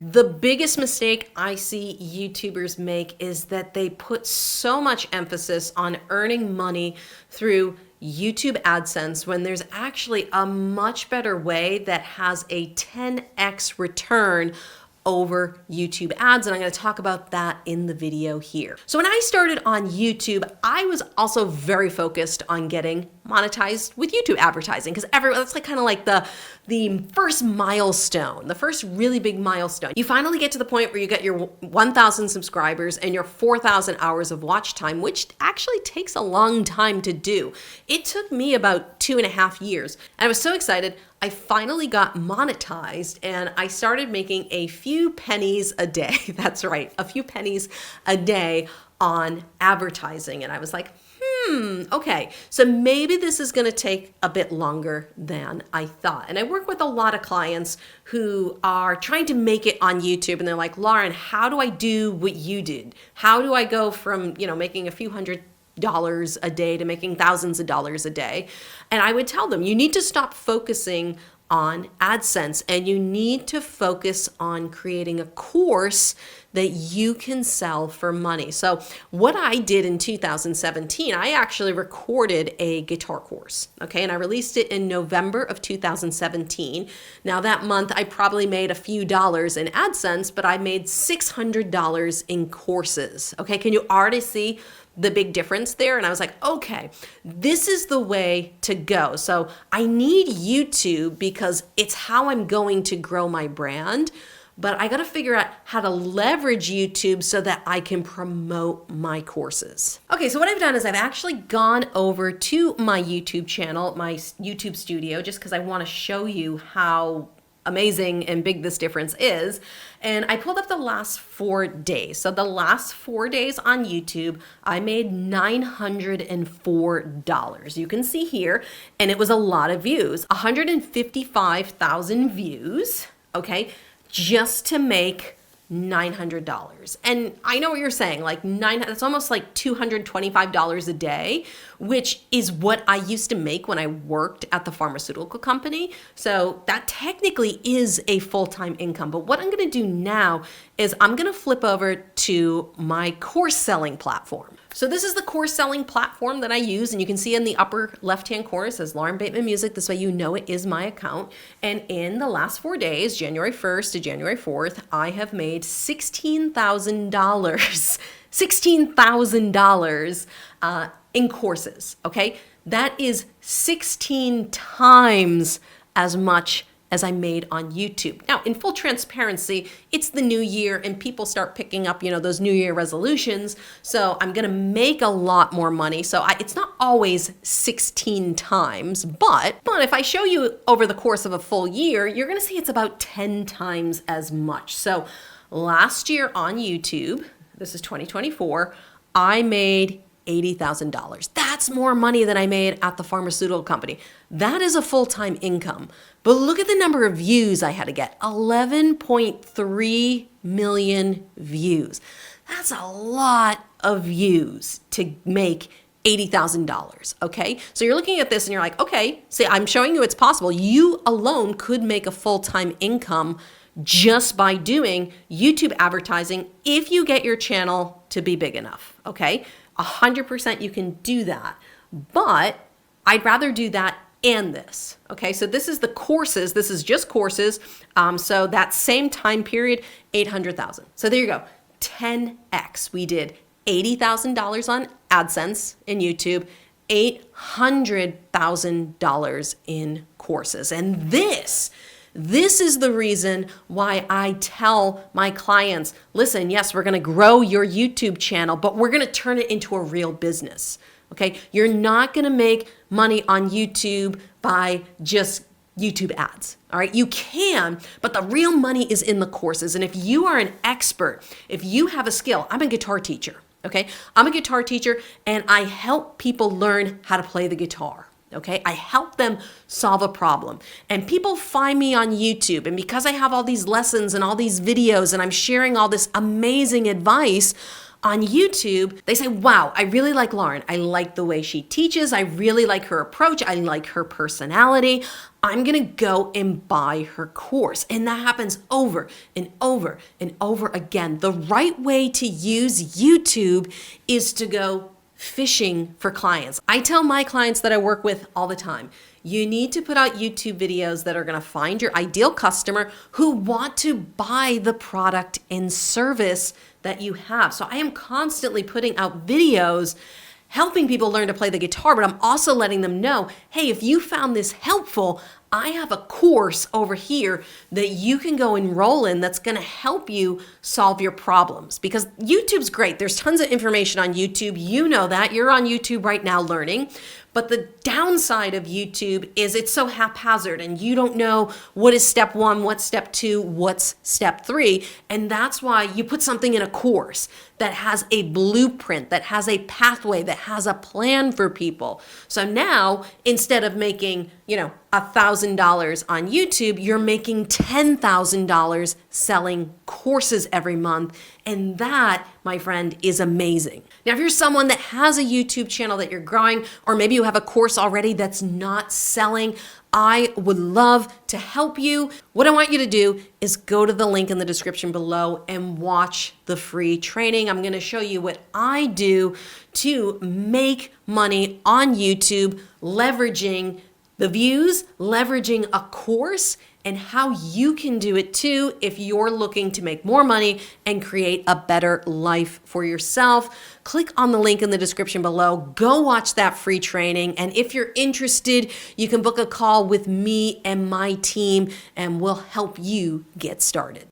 The biggest mistake I see YouTubers make is that they put so much emphasis on earning money through YouTube AdSense when there's actually a much better way that has a 10x return over YouTube ads, and I'm going to talk about that in the video here. So when I started on YouTube, I was also very focused on getting monetized with YouTube advertising, because that's like kind of like the first milestone, the first really big milestone. You finally get to the point where you get your 1,000 subscribers and your 4,000 hours of watch time, which actually takes a long time to do. It took me about 2.5 years. And I was so excited. I finally got monetized and I started making a few pennies a day. That's right, a few pennies a day on advertising. And I was like, okay, so maybe this is going to take a bit longer than I thought. And I work with a lot of clients who are trying to make it on YouTube, and they're like, Lauren, how do I do what you did? How do I go from, making a few $100s a day to making thousands of dollars a day? And I would tell them, you need to stop focusing on AdSense and you need to focus on creating a course that you can sell for money. So what I did in 2017, I actually recorded a guitar course, okay? And I released it in November of 2017. Now that month, I probably made a few dollars in AdSense, but I made $600 in courses, okay? Can you already see the big difference there? And I was like, okay, this is the way to go. So I need YouTube because it's how I'm going to grow my brand, but I got to figure out how to leverage YouTube so that I can promote my courses. Okay, so what I've done is I've actually gone over to my YouTube channel, my YouTube studio, just because I want to show you how amazing and big this difference is. And I pulled up the last 4 days. So the last 4 days on YouTube, I made $904. You can see here, and it was a lot of views, 155,000 views, okay, just to make $900. And I know what you're saying, like that's almost like $225 a day, which is what I used to make when I worked at the pharmaceutical company. So that technically is a full-time income. But what I'm going to do now is I'm going to flip over to my course selling platform. So this is the course selling platform that I use, and you can see in the upper left-hand corner it says Lauren Bateman Music. This way you know it is my account. And in the last 4 days, January 1st to January 4th, I have made $16,000. $16,000 in courses, okay? That is 16 times as much as I made on YouTube. Now, in full transparency, it's the new year and people start picking up, those New Year resolutions. So I'm gonna make a lot more money. So it's not always 16 times, but if I show you over the course of a full year, you're gonna see it's about 10 times as much. So last year on YouTube, this is 2024, I made $80,000. That's more money than I made at the pharmaceutical company. That is a full-time income. But look at the number of views I had to get, 11.3 million views. That's a lot of views to make $80,000, okay? So you're looking at this and you're like, okay, see, I'm showing you it's possible. You alone could make a full-time income just by doing YouTube advertising if you get your channel to be big enough, okay? 100% you can do that, but I'd rather do that and this, okay? So this is the courses, this is just courses. So that same time period, 800,000. So there you go, 10x. We did $80,000 on AdSense in YouTube, $800,000 in courses. And this is the reason why I tell my clients, listen, yes, we're gonna grow your YouTube channel, but we're gonna turn it into a real business, okay? You're not gonna make money on YouTube by just YouTube ads, all right? You can, but the real money is in the courses. And if you are an expert, if you have a skill, I'm a guitar teacher, okay? I'm a guitar teacher and I help people learn how to play the guitar. Okay, I help them solve a problem. And people find me on YouTube. And because I have all these lessons and all these videos and I'm sharing all this amazing advice, On YouTube, they say, wow, I really like Lauren. I like the way she teaches. I really like her approach. I like her personality. I'm going to go and buy her course. And that happens over and over and over again. The right way to use YouTube is to go fishing for clients. I tell my clients that I work with all the time, you need to put out YouTube videos that are going to find your ideal customer who want to buy the product and service that you have. So I am constantly putting out videos helping people learn to play the guitar, but I'm also letting them know, hey, if you found this helpful, I have a course over here that you can go enroll in that's going to help you solve your problems. Because YouTube's great. There's tons of information on YouTube. You know that. You're on YouTube right now learning. But the downside of YouTube is it's so haphazard and you don't know what is step one, what's step two, what's step three. And that's why you put something in a course that has a blueprint, that has a pathway, that has a plan for people. So now instead of making, $1,000 on YouTube, you're making $10,000 selling courses every month. And that, my friend, is amazing. Now, if you're someone that has a YouTube channel that you're growing, or maybe you have a course already that's not selling, I would love to help you. What I want you to do is go to the link in the description below and watch the free training. I'm going to show you what I do to make money on YouTube, leveraging the views, leveraging a course, and how you can do it too if you're looking to make more money and create a better life for yourself. Click on the link in the description below. Go watch that free training. And if you're interested, you can book a call with me and my team, and we'll help you get started.